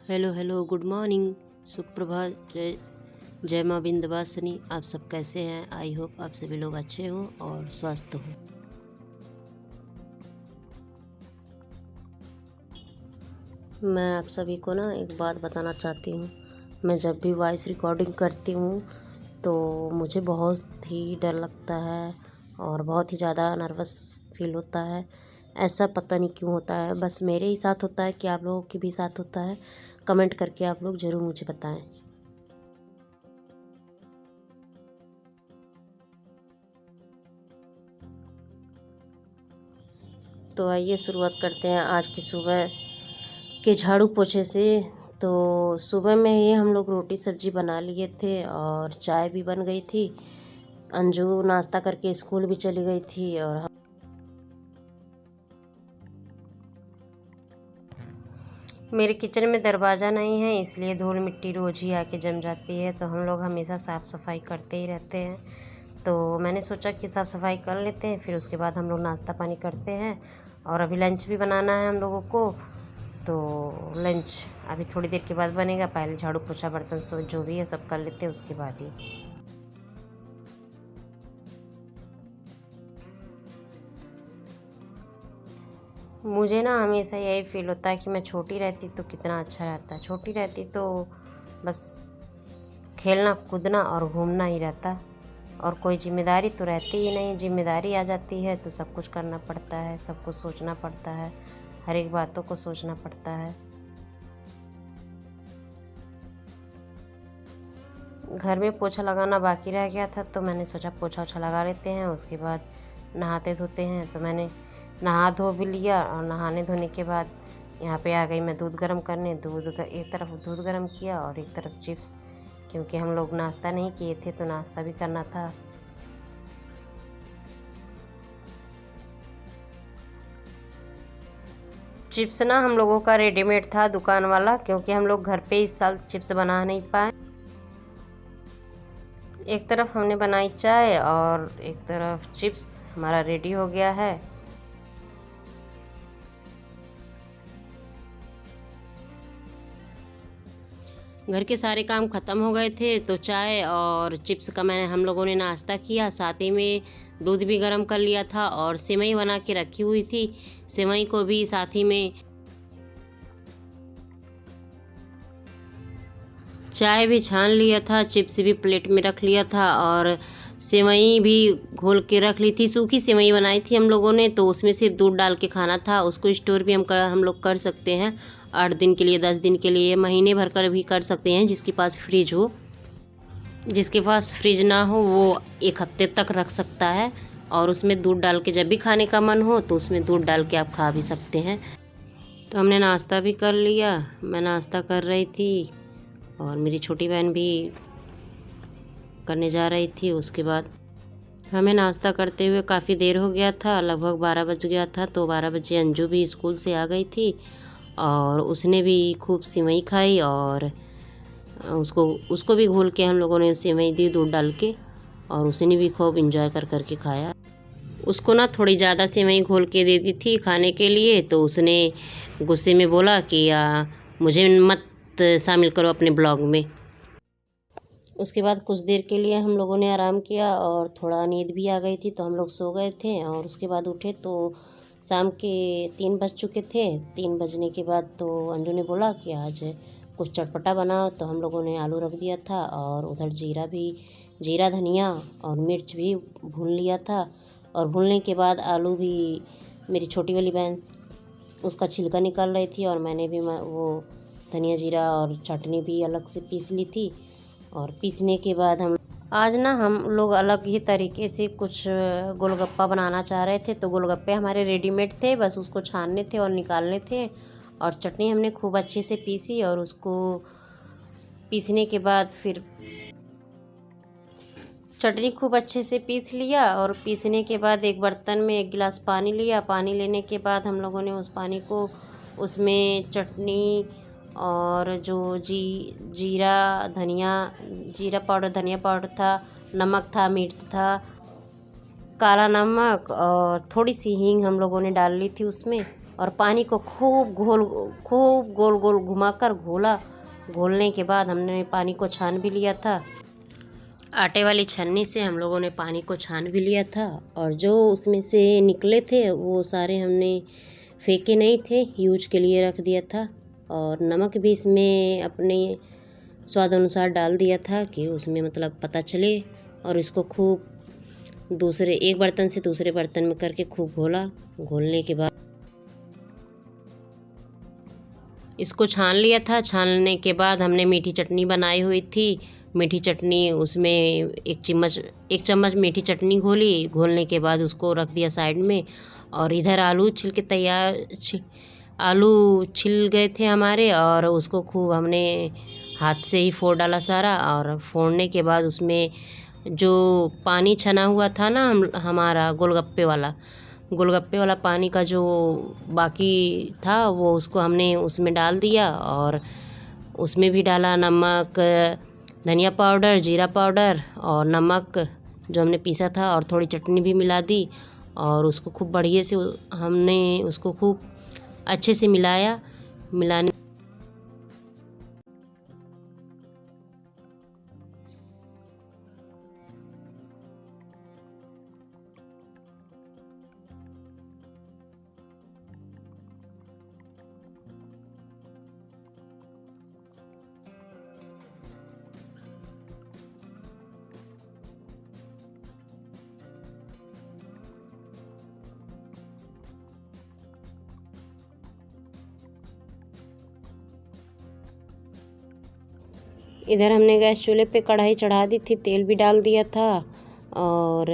Hello hello, good morning, सुप्रभात, जय जय माँ विंध्यवासिनी। आप सब कैसे हैं? आई होप आप सभी लोग अच्छे हों और स्वस्थ हों। मैं आप सभी को ना एक बात बताना चाहती हूँ। मैं जब भी वॉइस रिकॉर्डिंग करती हूँ तो मुझे बहुत ही डर लगता है और बहुत ही ज़्यादा नर्वस फील होता है। ऐसा पता नहीं क्यों होता है, बस मेरे ही साथ होता है कि आप लोगों के भी साथ होता है? कमेंट करके आप लोग ज़रूर मुझे बताएं। तो आइए शुरुआत करते हैं आज की सुबह के झाड़ू पोछे से। तो सुबह में ही हम लोग रोटी सब्जी बना लिए थे और चाय भी बन गई थी। अंजू नाश्ता करके स्कूल भी चली गई थी और मेरे किचन में दरवाज़ा नहीं है, इसलिए धूल मिट्टी रोज़ ही आके जम जाती है। तो हम लोग हमेशा साफ़ सफाई करते ही रहते हैं। तो मैंने सोचा कि साफ़ सफाई कर लेते हैं, फिर उसके बाद हम लोग नाश्ता पानी करते हैं। और अभी लंच भी बनाना है हम लोगों को, तो लंच अभी थोड़ी देर के बाद बनेगा। पहले झाड़ू पोछा बर्तन सो जो भी है सब कर लेते हैं, उसके बाद ही। मुझे ना हमेशा यही फील होता है कि मैं छोटी रहती तो कितना अच्छा रहता। छोटी रहती तो बस खेलना कूदना और घूमना ही रहता, और कोई जिम्मेदारी तो रहती ही नहीं। जिम्मेदारी आ जाती है तो सब कुछ करना पड़ता है, सब कुछ सोचना पड़ता है, हर एक बातों को सोचना पड़ता है। घर में पोछा लगाना बाकी रह गया था, तो मैंने सोचा पोछा ओछा लगा लेते हैं, उसके बाद नहाते धोते हैं। तो मैंने नहा धो भी लिया और नहाने धोने के बाद यहाँ पे आ गई मैं दूध गर्म करने। एक तरफ दूध गर्म किया और एक तरफ चिप्स, क्योंकि हम लोग नाश्ता नहीं किए थे तो नाश्ता भी करना था। चिप्स ना हम लोगों का रेडीमेड था दुकान वाला, क्योंकि हम लोग घर पे इस साल चिप्स बना नहीं पाए। एक तरफ हमने बनाई चाय और एक तरफ चिप्स हमारा रेडी हो गया है। घर के सारे काम ख़त्म हो गए थे, तो चाय और चिप्स का हम लोगों ने नाश्ता किया। साथ ही में दूध भी गर्म कर लिया था और सेवई बना के रखी हुई थी, सेवई को भी साथ ही में चाय भी छान लिया था, चिप्स भी प्लेट में रख लिया था और सेवई भी घोल के रख ली थी। सूखी सेवई बनाई थी हम लोगों ने, तो उसमें सिर्फ दूध डाल के खाना था। उसको स्टोर भी हम लोग कर सकते हैं 8 दिन के लिए, 10 दिन के लिए, महीने भर कर भी कर सकते हैं। जिसके पास फ्रिज हो, जिसके पास फ्रिज ना हो वो 1 हफ्ते तक रख सकता है। और उसमें दूध डाल के जब भी खाने का मन हो तो उसमें दूध डाल के आप खा भी सकते हैं। तो हमने नाश्ता भी कर लिया, मैं नाश्ता कर रही थी और मेरी छोटी बहन भी करने जा रही थी। उसके बाद हमें नाश्ता करते हुए काफ़ी देर हो गया था, लगभग 12 बज गया था। तो 12 बजे अंजू भी स्कूल से आ गई थी और उसने भी खूब सेवई खाई और उसको उसको भी घोल के हम लोगों ने सेवई दी दूध डाल के, और उसने भी खूब इंजॉय कर करके खाया। उसको ना थोड़ी ज़्यादा सेवई घोल के दे दी थी खाने के लिए, तो उसने गुस्से में बोला कि मुझे मत शामिल करो अपने ब्लॉग में। उसके बाद कुछ देर के लिए हम लोगों ने आराम किया और थोड़ा नींद भी आ गई थी, तो हम लोग सो गए थे। और उसके बाद उठे तो शाम के 3 बज चुके थे। 3 बजने के बाद तो अंजू ने बोला कि आज कुछ चटपटा बनाओ, तो हम लोगों ने आलू रख दिया था और उधर जीरा धनिया और मिर्च भी भून लिया था। और भूनने के बाद आलू भी मेरी छोटी वाली बहन उसका छिलका निकाल रही थी, और मैंने भी वो धनिया जीरा और चटनी भी अलग से पीस ली थी। और पीसने के बाद आज ना हम लोग अलग ही तरीके से कुछ गोलगप्पा बनाना चाह रहे थे। तो गोलगप्पे हमारे रेडीमेड थे, बस उसको छानने थे और निकालने थे। और चटनी हमने खूब अच्छे से पीसी, और उसको पीसने के बाद फिर चटनी खूब अच्छे से पीस लिया। और पीसने के बाद एक बर्तन में 1 गिलास पानी लिया। पानी लेने के बाद हम लोगों ने उस पानी को, उसमें चटनी और जो जीरा पाउडर, धनिया पाउडर था, नमक था, मिर्च था, काला नमक और थोड़ी सी हींग हम लोगों ने डाल ली थी उसमें। और पानी को खूब गोल गोल घुमाकर घोला। घोलने के बाद हमने पानी को छान भी लिया था। आटे वाली छन्नी से हम लोगों ने पानी को छान भी लिया था और जो उसमें से निकले थे वो सारे हमने फेंके नहीं थे, यूज के लिए रख दिया था। और नमक भी इसमें अपने स्वाद अनुसार डाल दिया था कि उसमें मतलब पता चले। और इसको खूब एक बर्तन से दूसरे बर्तन में करके खूब घोला। घोलने के बाद इसको छान लिया था। छानने के बाद हमने मीठी चटनी बनाई हुई थी। मीठी चटनी उसमें एक चम्मच मीठी चटनी घोली। घोलने के बाद उसको रख दिया साइड में। और इधर आलू छिल गए थे हमारे और उसको खूब हमने हाथ से ही फोड़ डाला सारा। और फोड़ने के बाद उसमें जो पानी छना हुआ था ना हमारा गोलगप्पे वाला पानी का जो बाकी था वो उसको हमने उसमें डाल दिया। और उसमें भी डाला नमक, धनिया पाउडर, जीरा पाउडर और नमक जो हमने पीसा था और थोड़ी चटनी भी मिला दी। और उसको खूब बढ़िया से हमने उसको खूब अच्छे से मिलाने इधर हमने गैस चूल्हे पे कढ़ाई चढ़ा दी थी, तेल भी डाल दिया था। और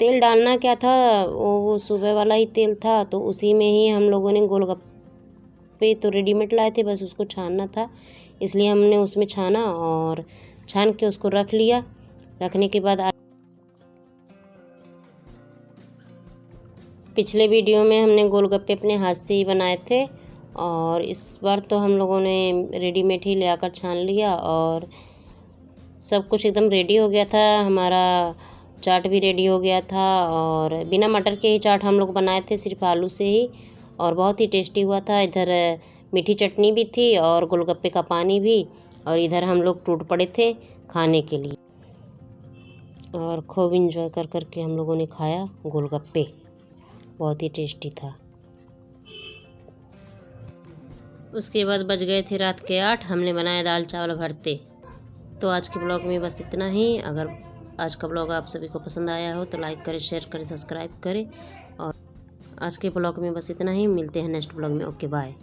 तेल डालना क्या था, वो सुबह वाला ही तेल था तो उसी में ही हम लोगों ने गोलगप्पे तो रेडीमेड लाए थे, बस उसको छानना था इसलिए हमने उसमें छाना और छान के उसको रख लिया। रखने के बाद पिछले वीडियो में हमने गोलगप्पे अपने हाथ से ही बनाए थे और इस बार तो हम लोगों ने रेडीमेड ही ले आकर छान लिया। और सब कुछ एकदम रेडी हो गया था। हमारा चाट भी रेडी हो गया था और बिना मटर के ही चाट हम लोग बनाए थे, सिर्फ आलू से ही, और बहुत ही टेस्टी हुआ था। इधर मीठी चटनी भी थी और गोलगप्पे का पानी भी। और इधर हम लोग टूट पड़े थे खाने के लिए और खूब इंजॉय कर के हम लोगों ने खाया गोलगप्पे। बहुत ही टेस्टी था। उसके बाद बज गए थे रात के 8। हमने बनाया दाल चावल भरते। तो आज के ब्लॉग में बस इतना ही। अगर आज का ब्लॉग आप सभी को पसंद आया हो तो लाइक करें, शेयर करें, सब्सक्राइब करें। और आज के ब्लॉग में बस इतना ही। मिलते हैं नेक्स्ट ब्लॉग में। Okay bye.